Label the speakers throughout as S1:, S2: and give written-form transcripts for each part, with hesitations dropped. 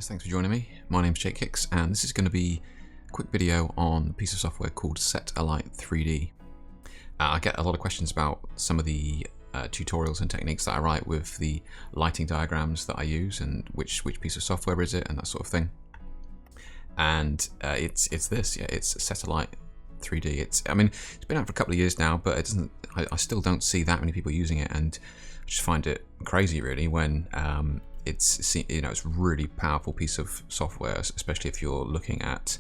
S1: guys, thanks for joining me. My name's Jake Hicks and this is going to be a quick video on a piece of software called Set-Alight 3D. I get a lot of questions about some of the tutorials and techniques that I write with the lighting diagrams that I use and which piece of software is it and that sort of thing. And it's this, yeah, it's Set-Alight 3D. It's been out for a couple of years now, but it doesn't. I still don't see that many people using it, and I just find it crazy really when it's a really powerful piece of software, especially if you're looking at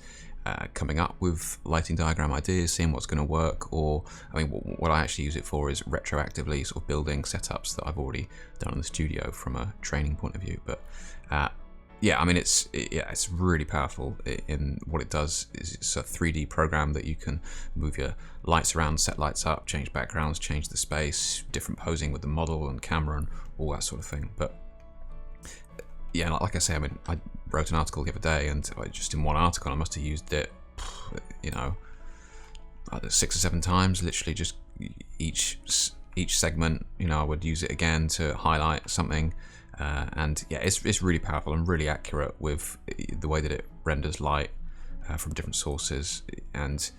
S1: coming up with lighting diagram ideas, seeing what's going to work, or what I actually use it for is retroactively sort of building setups that I've already done in the studio from a training point of view. But yeah, it's really powerful in what it does. It's a 3D program that you can move your lights around, set lights up, change backgrounds, change the space, different posing with the model and camera and all that sort of thing. But yeah, like I say, I wrote an article the other day, and just in one article I must have used it, either 6 or 7 times. Literally, just each segment, I would use it again to highlight something. And yeah, it's really powerful and really accurate with the way that it renders light from different sources. And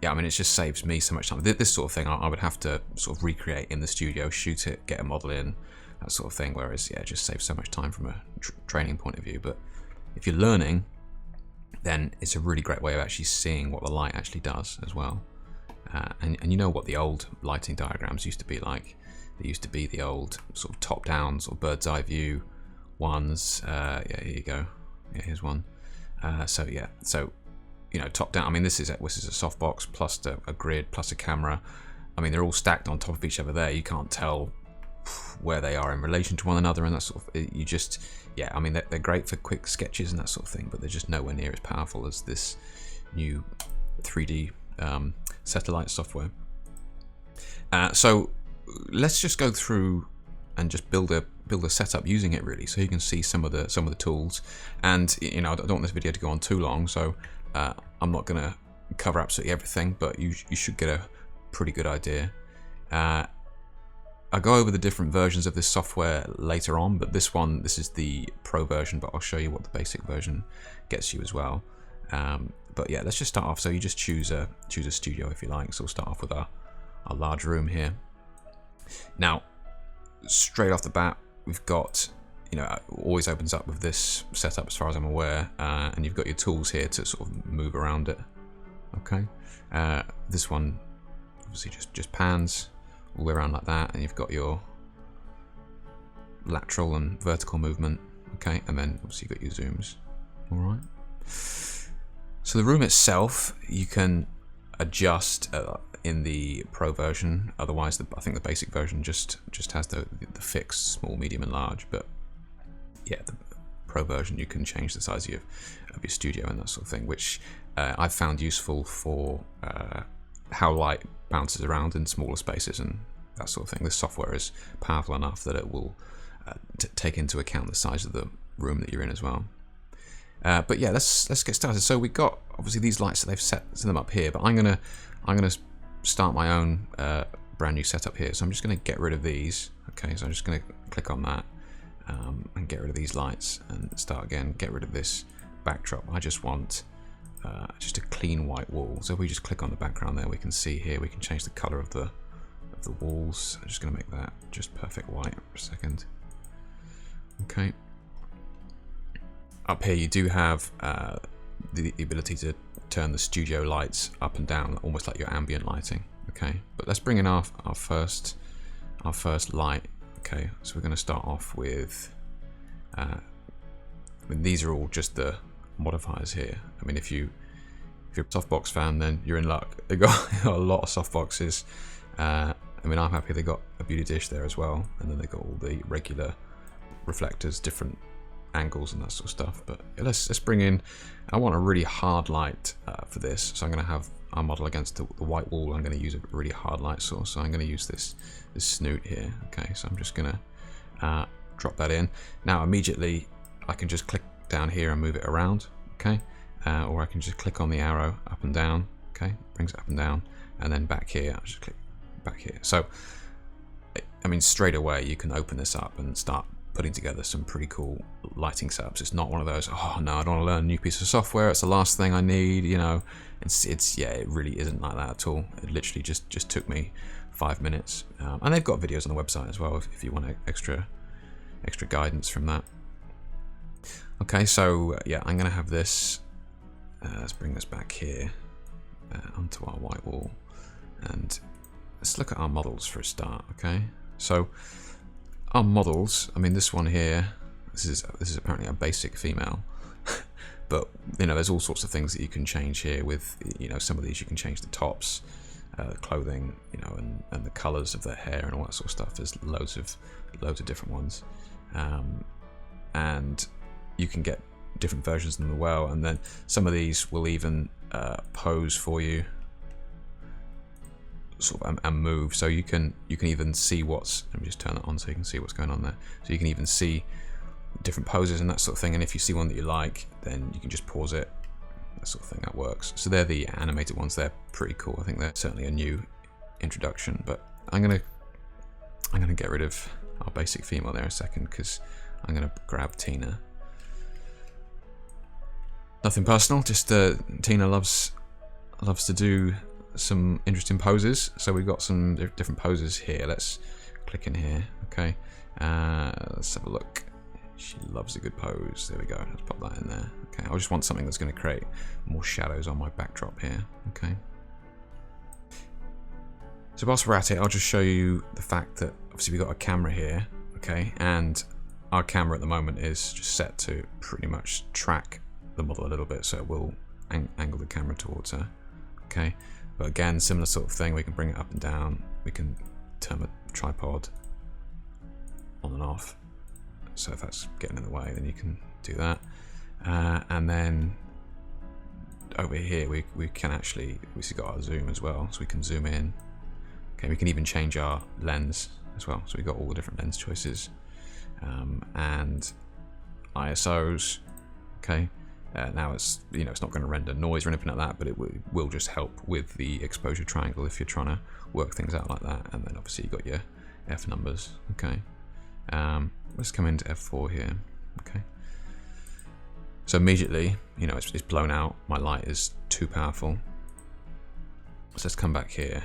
S1: yeah, it just saves me so much time. This sort of thing I would have to sort of recreate in the studio, shoot it, get a model in, that sort of thing. Whereas yeah, it just saves so much time from a training point of view. But if you're learning, then it's a really great way of actually seeing what the light actually does as well. And you know what the old lighting diagrams used to be like. They used to be the old sort of top-down, sort of bird's-eye view ones. Yeah, here you go. Yeah, here's one. So top-down. This is a softbox plus a grid plus a camera. They're all stacked on top of each other. There, you can't tell where they are in relation to one another, and that sort of. They're great for quick sketches and that sort of thing, but they're just nowhere near as powerful as this new 3D Set-Alight software. So let's just go through and just build a setup using it really, so you can see some of the tools. And I don't want this video to go on too long, so I'm not going to cover absolutely everything, but you should get a pretty good idea. I'll go over the different versions of this software later on, but this is the pro version, but I'll show you what the basic version gets you as well. But yeah, let's just start off. So you just choose a studio if you like. So we'll start off with our large room here. Now, straight off the bat, we've got, it always opens up with this setup as far as I'm aware, and you've got your tools here to sort of move around it. Okay, this one obviously just pans all the way around like that, and you've got your lateral and vertical movement. Okay, and then obviously you've got your zooms. All right. So the room itself, you can adjust in the pro version. Otherwise, I think the basic version just has the fixed small, medium, and large. But yeah, the pro version you can change the size of your studio and that sort of thing, which I've found useful for how light bounces around in smaller spaces and that sort of thing. This software is powerful enough that it will take into account the size of the room that you're in as well. But yeah, let's get started. So we've got obviously these lights that they've set them up here, but I'm gonna start my own brand new setup here. So I'm just gonna get rid of these. Okay, so I'm just gonna click on that and get rid of these lights and start again. Get rid of this backdrop. I just want just a clean white wall. So if we just click on the background there, we can see here we can change the color of the walls. I'm just gonna make that just perfect white for a second. Okay. Up here you do have the ability to turn the studio lights up and down, almost like your ambient lighting. Okay, but let's bring in our first light. Okay, so we're going to start off with. These are all just the modifiers here. If you're a softbox fan, then you're in luck. They've got a lot of softboxes. I'm happy they got a beauty dish there as well, and then they got all the regular reflectors, different angles and that sort of stuff. But let's bring in. I want a really hard light for this, so I'm going to have our model against the white wall. I'm going to use a really hard light source, so I'm going to use this snoot here. Okay, so I'm just going to drop that in. Now immediately I can just click down here and move it around. Okay, or I can just click on the arrow up and down. Okay, brings it up and down, and then back here I'll just click back here. So straight away you can open this up and start putting together some pretty cool lighting setups. It's not one of those, oh no, I don't want to learn a new piece of software, it's the last thing I need, you know. It's yeah, it really isn't like that at all. It literally just took me 5 minutes. And they've got videos on the website as well if you want extra guidance from that. Okay, so yeah, I'm gonna have this, let's bring this back here onto our white wall, and let's look at our models for a start. Okay, so our models, I mean this one here, this is apparently a basic female, but you know, there's all sorts of things that you can change here with, you know, some of these you can change the tops, the clothing, you know, and the colors of their hair and all that sort of stuff. There's loads of different ones, and you can get different versions of them as well. And then some of these will even pose for you, sort of, and move. So you can even see what's. Let me just turn that on so you can see what's going on there. So you can even see different poses and that sort of thing. And if you see one that you like, then you can just pause it. That sort of thing, that works. So they're the animated ones. They're pretty cool. I think they're certainly a new introduction. But I'm gonna get rid of our basic female there a second, because I'm gonna grab Tina. Nothing personal, just Tina loves to do some interesting poses. So we've got some different poses here. Let's click in here. Okay, let's have a look. She loves a good pose. There we go. Let's pop that in there. Okay, I just want something that's going to create more shadows on my backdrop here. Okay. So whilst we're at it, I'll just show you the fact that obviously we've got a camera here. Okay, and our camera at the moment is just set to pretty much track the model a little bit, so it will angle the camera towards her. Okay, but again, similar sort of thing. We can bring it up and down. We can turn the tripod on and off. So if that's getting in the way, then you can do that. And then over here, we can actually, we've got our zoom as well, so we can zoom in. Okay, we can even change our lens as well. So we've got all the different lens choices, and ISOs. Okay. Now it's, you know, it's not going to render noise or anything like that, but it will just help with the exposure triangle if you're trying to work things out like that. And then obviously you got your F numbers. Okay, let's come into F4 here. Okay, so immediately, you know, it's blown out. My light is too powerful. So let's come back here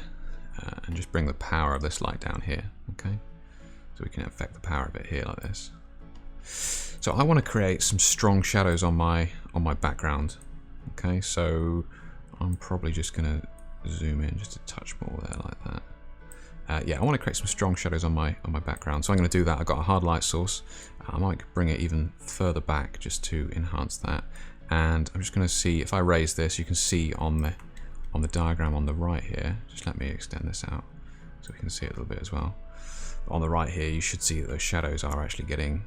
S1: and just bring the power of this light down here. Okay, so we can affect the power of it here like this. So I want to create some strong shadows on my background. Okay, so I'm probably just going to zoom in just a touch more there like that. Yeah, I want to create some strong shadows on my background. So I'm going to do that. I've got a hard light source. I might bring it even further back just to enhance that. And I'm just going to see if I raise this. You can see on the diagram on the right here. Just let me extend this out so we can see it a little bit as well. On the right here, you should see that those shadows are actually getting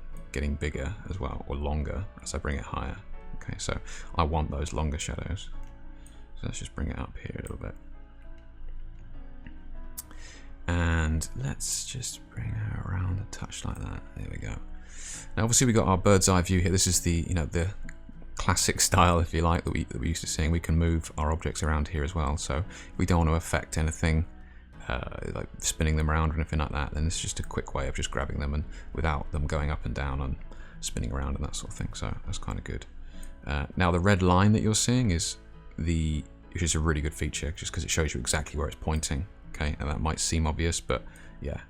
S1: bigger as well, or longer as I bring it higher. Okay, so I want those longer shadows. So let's just bring it up here a little bit. And let's just bring her around a touch like that. There we go. Now obviously we got our bird's eye view here. This is the, you know, the classic style, if you like, that we're used to seeing. We can move our objects around here as well. So if we don't want to affect anything, like spinning them around or anything like that, then it's just a quick way of just grabbing them and without them going up and down and spinning around and that sort of thing. So that's kind of good. Now the red line that you're seeing is which is a really good feature just because it shows you exactly where it's pointing. Okay, and that might seem obvious, but yeah,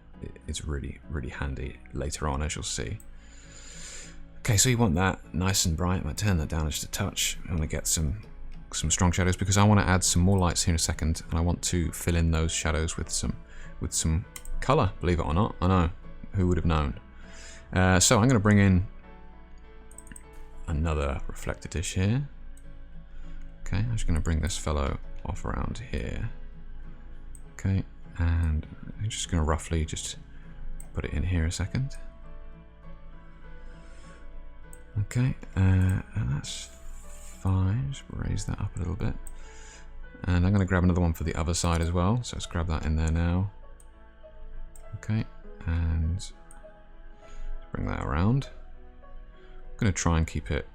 S1: it's really handy later on, as you'll see. Okay, so you want that nice and bright. I might turn that down just a touch. I'm gonna get some strong shadows because I want to add some more lights here in a second, and I want to fill in those shadows with some color, believe it or not. I know, who would have known. So I'm going to bring in another reflector dish here. Okay, I'm just going to bring this fellow off around here. Okay, and I'm just going to roughly just put it in here a second. Okay, and that's fine. Just raise that up a little bit. And I'm going to grab another one for the other side as well. So let's grab that in there now. Okay, and bring that around. I'm going to try and keep it,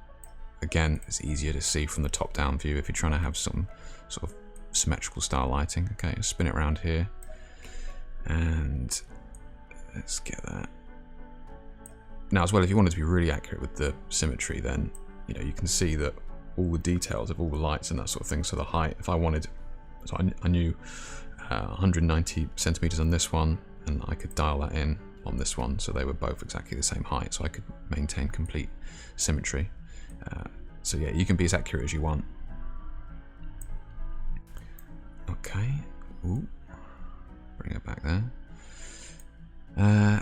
S1: again, it's easier to see from the top-down view if you're trying to have some sort of symmetrical style lighting. Okay, let's spin it around here. And let's get that Now as well, if you wanted to be really accurate with the symmetry, then you can see that all the details of all the lights and that sort of thing. So the height, if I wanted, so I knew 190 centimeters on this one, and I could dial that in on this one, so they were both exactly the same height, so I could maintain complete symmetry. So yeah, you can be as accurate as you want. Okay, ooh, bring it back there.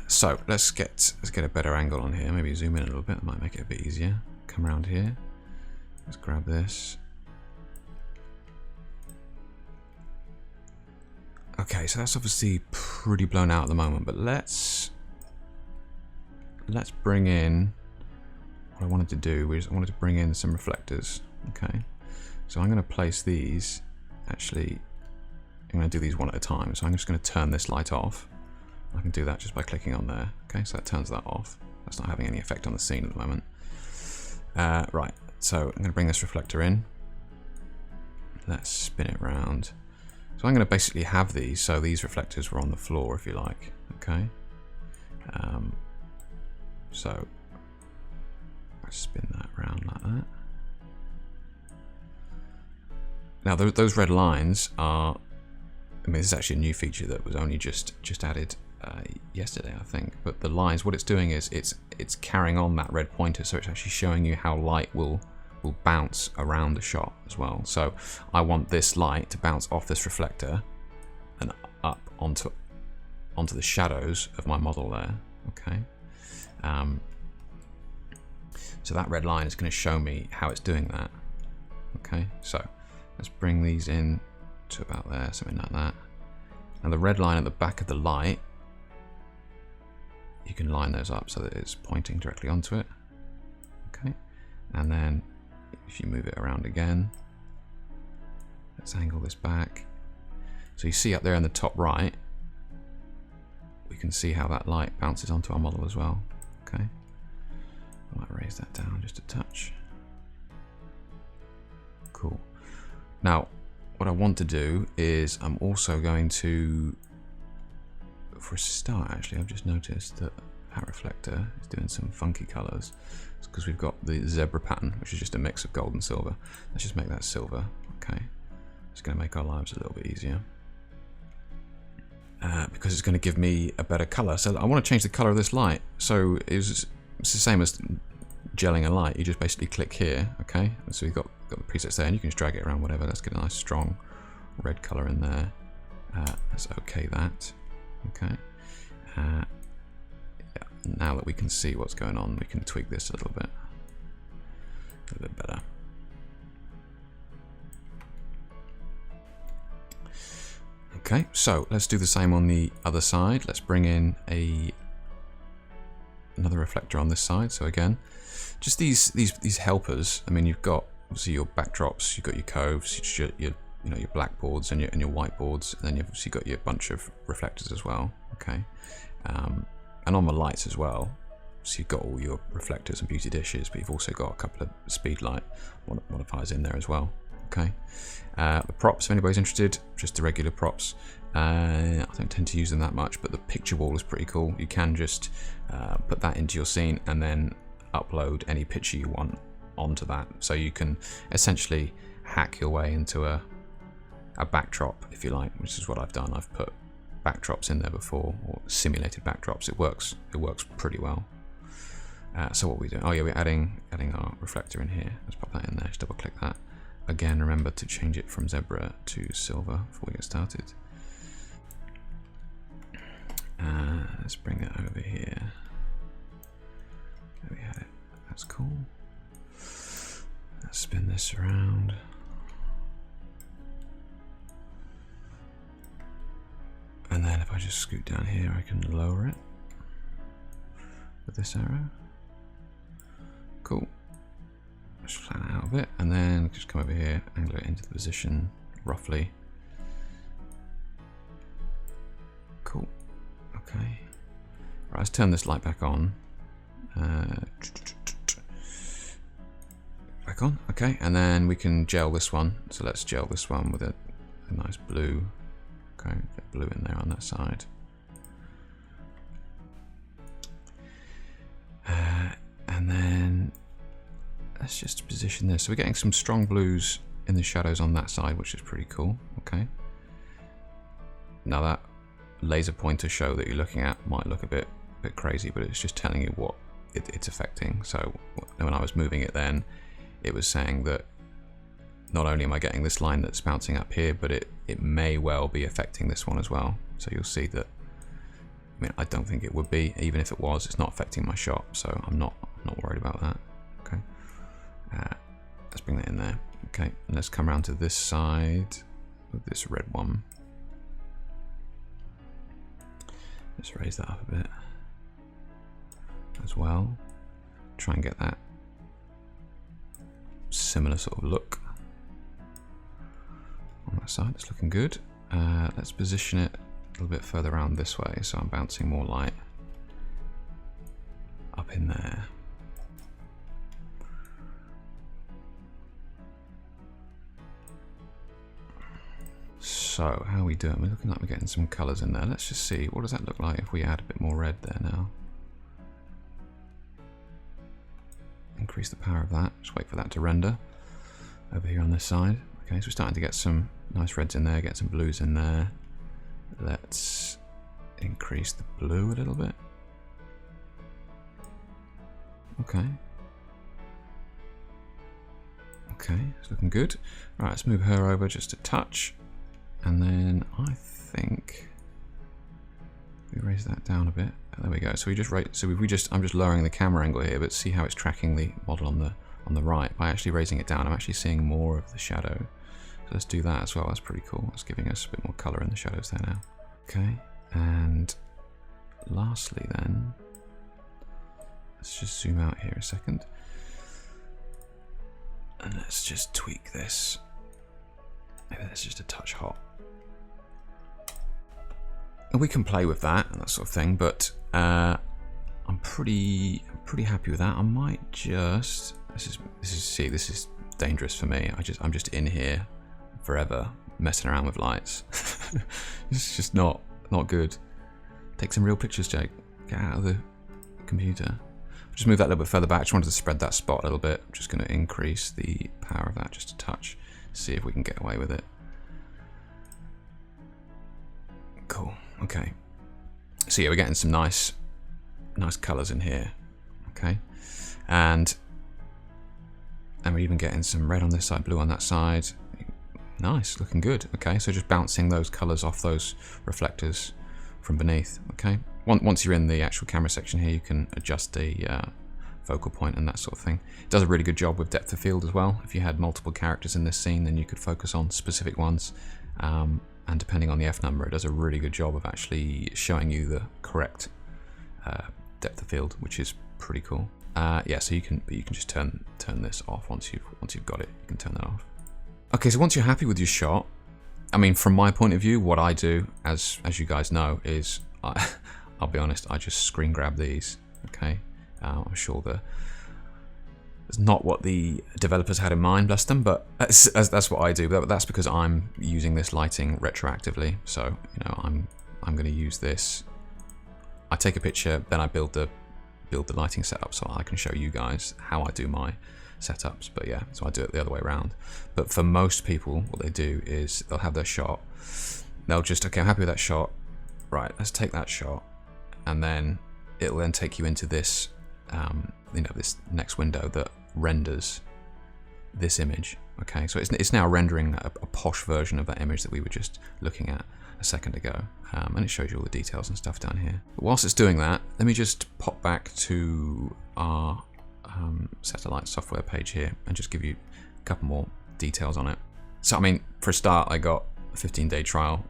S1: So let's get a better angle on here. Maybe zoom in a little bit. That might make it a bit easier. Come around here. Let's grab this. Okay, so that's obviously pretty blown out at the moment, but let's bring in what I wanted to do. I wanted to bring in some reflectors. Okay, so I'm going to place these. Actually, I'm going to do these one at a time. So I'm just going to turn this light off. I can do that just by clicking on there. Okay, so that turns that off. That's not having any effect on the scene at the moment. Right, so I'm going to bring this reflector in. Let's spin it around. So I'm going to basically have these, so these reflectors were on the floor, if you like. Okay. So I spin that around like that. Now those red lines are, I mean, this is actually a new feature that was only just added yesterday, I think. But the lines, what it's doing is it's carrying on that red pointer, so it's actually showing you how light will bounce around the shot as well. So I want this light to bounce off this reflector and up onto the shadows of my model there. Okay. So that red line is going to show me how it's doing that. Okay, so let's bring these in to about there, something like that. Now the red line at the back of the light, you can line those up so that it's pointing directly onto it. Okay, and then if you move it around again, let's angle this back. So you see up there in the top right, we can see how that light bounces onto our model as well. Okay, I might raise that down just a touch. Cool. Now, what I want to do is I'm also going to, for a start actually, I've just noticed that that reflector is doing some funky colors. It's because we've got the zebra pattern, which is just a mix of gold and silver. Let's just make that silver. Okay, it's going to make our lives a little bit easier. Because it's going to give me a better color. So I want to change the color of this light. So it's the same as gelling a light. You just basically click here. Okay, so we've got the presets there, and you can just drag it around whatever. Let's get a nice strong red color in there. Let's okay that. Okay. Yeah. Now that we can see what's going on, we can tweak this a little bit better. Okay, so let's do the same on the other side. Let's bring in another reflector on this side. So again, just these helpers. I mean, you've got obviously your backdrops, you've got your coves, your blackboards and your whiteboards, and then you've obviously got your bunch of reflectors as well. Okay, and on the lights as well. So you've got all your reflectors and beauty dishes, but you've also got a couple of speed light modifiers in there as well. Okay, the props, if anybody's interested, just the regular props. I don't tend to use them that much, but the picture wall is pretty cool. You can just put that into your scene and then upload any picture you want onto that. So you can essentially hack your way into a backdrop, if you like, which is what I've done. I've put backdrops in there before, or simulated backdrops. It works pretty well. So what we do? Oh yeah, we're adding our reflector in here. Let's pop that in there. Just double click that. Again, remember to change it from zebra to silver before we get started. Let's bring that over here. There we have it. That's cool. Let's spin this around. And then if I just scoot down here, I can lower it with this arrow. Cool. Just flatten it out a bit, and then just come over here, angle it into the position roughly. Cool. Okay. Right, let's turn this light back on. Back on. Okay, and then we can gel this one. So let's gel this one with a nice blue. Okay, get blue in there on that side. And then let's just position this. So we're getting some strong blues in the shadows on that side, which is pretty cool. Okay. Now that laser pointer show that you're looking at might look a bit crazy, but it's just telling you what it's affecting. So when I was moving it then, it was saying that not only am I getting this line that's bouncing up here, but it may well be affecting this one as well. So you'll see that, I mean, I don't think it would be. Even if it was, it's not affecting my shot, so I'm not worried about that. Okay, let's bring that in there. Okay, and let's come around to this side with this red one. Let's raise that up a bit as well. Try and get that similar sort of look on that side. It's looking good. Let's position it a little bit further around this way, so I'm bouncing more light up in there. So how are we doing? We're looking like we're getting some colours in there. Let's just see, what does that look like if we add a bit more red there now? Increase the power of that. Just wait for that to render over here on this side. Okay, so we're starting to get some nice reds in there, get some blues in there. Let's increase the blue a little bit. Okay. Okay, it's looking good. Right, let's move her over just a touch. And then I think we raise that down a bit. There we go. So we just I'm just lowering the camera angle here, but see how it's tracking the model on the right. By actually raising it down, I'm actually seeing more of the shadow. So let's do that as well. That's pretty cool. It's giving us a bit more color in the shadows there now. Okay. And lastly then, let's just zoom out here a second. And let's just tweak this. Maybe that's just a touch hot. And we can play with that and that sort of thing, but I'm pretty happy with that. I might just this is dangerous for me. I'm just in here forever messing around with lights. It's just not good. Take some real pictures, Jake. Get out of the computer. Just move that a little bit further back. Just wanted to spread that spot a little bit. I'm just going to increase the power of that just a touch. See if we can get away with it. Cool. Okay. So yeah, we're getting some nice colours in here. Okay. And we're even getting some red on this side, blue on that side. Nice, looking good. Okay, so just bouncing those colours off those reflectors from beneath. Okay. Once you're in the actual camera section here, you can adjust the focal point and that sort of thing. It does a really good job with depth of field as well. If you had multiple characters in this scene, then you could focus on specific ones. And depending on the F number, it does a really good job of actually showing you the correct depth of field, which is pretty cool. Yeah, so you can just turn this off once you've got it. You can turn that off. Okay, so once you're happy with your shot, I mean, from my point of view, what I do, as you guys know, is I'll be honest, I just screen grab these. Okay, I'm sure it's not what the developers had in mind, bless them, but that's what I do. But that's because I'm using this lighting retroactively. So you know, I'm going to use this. I take a picture, then I build the lighting setup, so I can show you guys how I do my setups. But yeah, so I do it the other way around. But for most people, what they do is they'll have their shot. They'll just, okay, I'm happy with that shot. Right, let's take that shot, and then it'll then take you into this, you know, this next window that renders this image. Okay, so it's now rendering a posh version of that image that we were just looking at a second ago, and it shows you all the details and stuff down here. But whilst it's doing that, let me just pop back to our satellite software page here and just give you a couple more details on it. So I mean, for a start, I got a 15-day trial,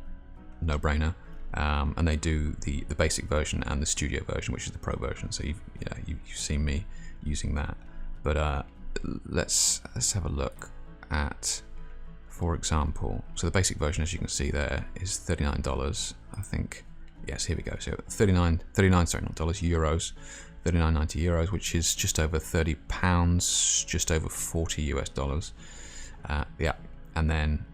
S1: no brainer. And they do the basic version and the studio version, which is the pro version. So you've seen me using that. But let's have a look at, for example, so the basic version, as you can see there, is $39. I think, yes, here we go. So 39, sorry, not dollars, euros, 39.90 euros, which is just over £30, just over 40 US dollars. Yeah, and then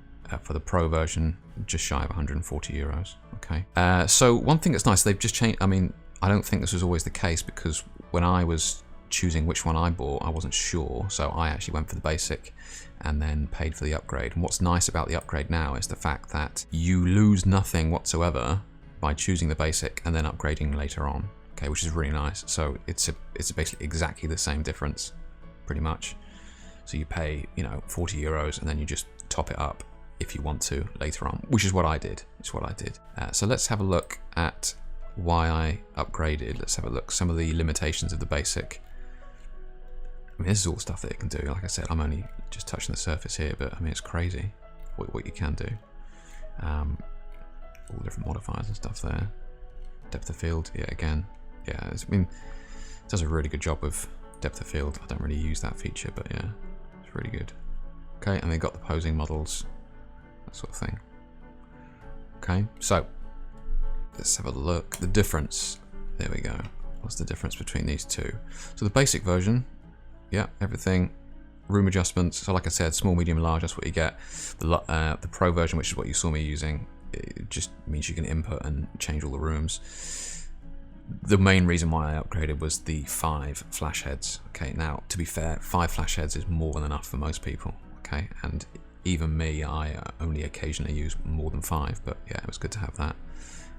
S1: for the pro version, just shy of 140 euros. Okay. So one thing that's nice, they've just changed. I mean, I don't think this was always the case, because when I was choosing which one I bought, I wasn't sure, so I actually went for the basic and then paid for the upgrade. And what's nice about the upgrade now is the fact that you lose nothing whatsoever by choosing the basic and then upgrading later on, okay, which is really nice. So it's basically exactly the same difference, pretty much. So you pay, you know, 40 euros and then you just top it up if you want to later on, which is what I did. It's what I did. So let's have a look at why I upgraded. Let's have a look some of the limitations of the basic. I mean, this is all stuff that it can do. Like I said, I'm only just touching the surface here, but I mean, it's crazy what you can do. All the different modifiers and stuff there. Depth of field, yeah, again, yeah. I mean, it does a really good job of depth of field. I don't really use that feature, but yeah, it's really good. Okay, and they got the posing models, that sort of thing. Okay, so let's have a look. The difference. There we go. What's the difference between these two? So the basic version. Yeah, everything, room adjustments. So like I said, small, medium, large, that's what you get. The Pro version, which is what you saw me using, it just means you can input and change all the rooms. The main reason why I upgraded was the 5 flash heads. Okay, now to be fair, 5 flash heads is more than enough for most people. Okay, and even me, I only occasionally use more than 5, but yeah, it was good to have that.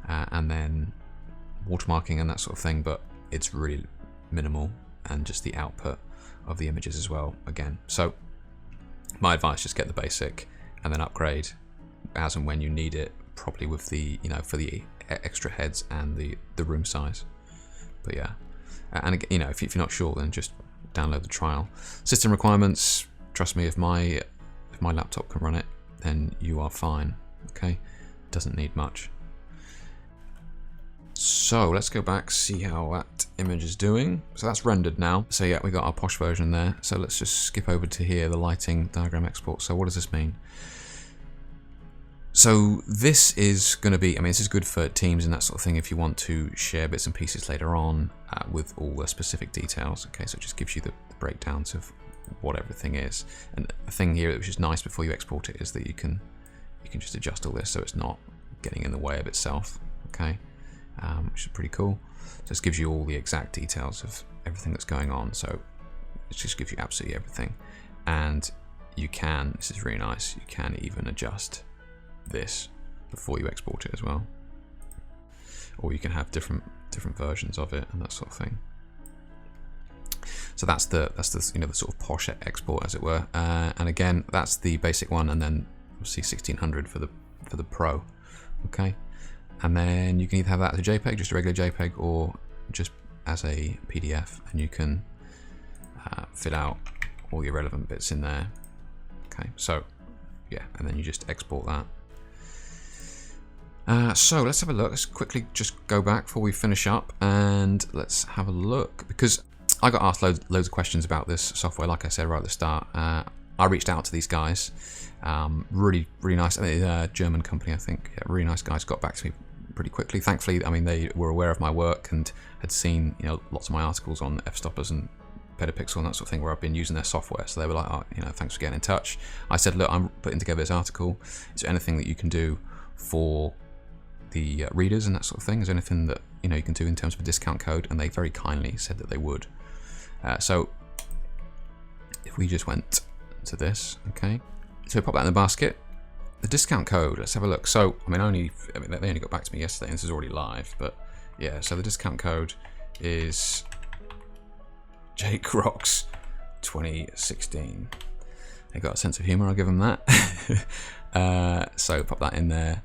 S1: And then watermarking and that sort of thing, but it's really minimal, and just the output of the images as well, again. So my advice, just get the basic and then upgrade as and when you need it, probably with the, you know, for the extra heads and the room size. But yeah, and again, you know, if you're not sure, then just download the trial. System requirements, trust me, if my laptop can run it, then you are fine. Okay, doesn't need much. So let's go back, see how that image is doing. So that's rendered now. So yeah, we got our posh version there. So let's just skip over to here, the lighting diagram export. So what does this mean? So this is going to be, I mean, this is good for teams and that sort of thing if you want to share bits and pieces later on with all the specific details. Okay, so it just gives you the breakdowns of what everything is. And the thing here, which is nice before you export it, is that you can just adjust all this so it's not getting in the way of itself. Okay. Which is pretty cool. So this gives you all the exact details of everything that's going on. So it just gives you absolutely everything. And you can, this is really nice, you can even adjust this before you export it as well. Or you can have different versions of it and that sort of thing. So that's the you know, the sort of posh export, as it were. And again, that's the basic one, and then obviously 1600 for the Pro. Okay. And then you can either have that as a JPEG, just a regular JPEG, or just as a PDF, and you can fill out all your relevant bits in there. Okay, so yeah, and then you just export that. So let's have a look. Let's quickly just go back before we finish up, and let's have a look, because I got asked loads of questions about this software. Like I said right at the start, I reached out to these guys. Really nice. I mean, German company, I think. Yeah, really nice guys. Got back to me pretty quickly. Thankfully, I mean, they were aware of my work and had seen, you know, lots of my articles on f-stoppers and Petapixel and that sort of thing, where I've been using their software. So they were like, oh, you know, thanks for getting in touch. I said, look, I'm putting together this article. Is there anything that you can do for the readers and that sort of thing? Is there anything that, you know, you can do in terms of a discount code? And they very kindly said that they would. So if we just went to this, okay, so we pop that in the basket. The discount code, let's have a look. So I mean, they only got back to me yesterday, and this is already live, but yeah, so the discount code is Jake Rocks 2016. They got a sense of humor, I'll give them that. So pop that in there.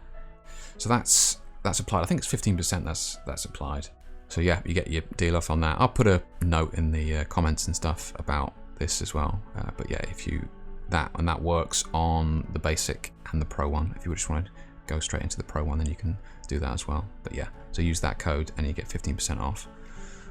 S1: So that's applied. I think it's 15% that's applied. So yeah, you get your deal off on that. I'll put a note in the comments and stuff about this as well. But yeah, if you that works on the basic and the Pro one. If you just want to go straight into the Pro one, then you can do that as well. But yeah, so use that code and you get 15% off,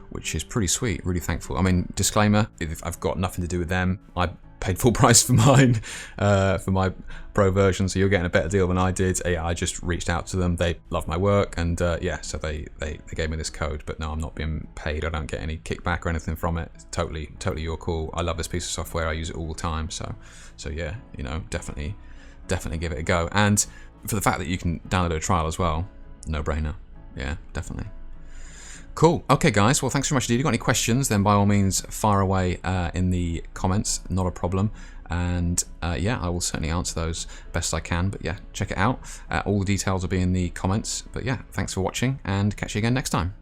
S1: which is pretty sweet. Really thankful. I mean, disclaimer: if I've got nothing to do with them. I paid full price for mine, for my Pro version, so you're getting a better deal than I did. Yeah, I just reached out to them. They love my work, and yeah, so they gave me this code. But no, I'm not being paid. I don't get any kickback or anything from it. It's totally your call. I love this piece of software. I use it all the time. So yeah, you know, definitely give it a go. And for the fact that you can download a trial as well, no brainer. Yeah, definitely. Cool. Okay, guys. Well, thanks very much indeed. If you've got any questions, then by all means, fire away in the comments. Not a problem. And yeah, I will certainly answer those best I can. But yeah, check it out. All the details will be in the comments. But yeah, thanks for watching, and catch you again next time.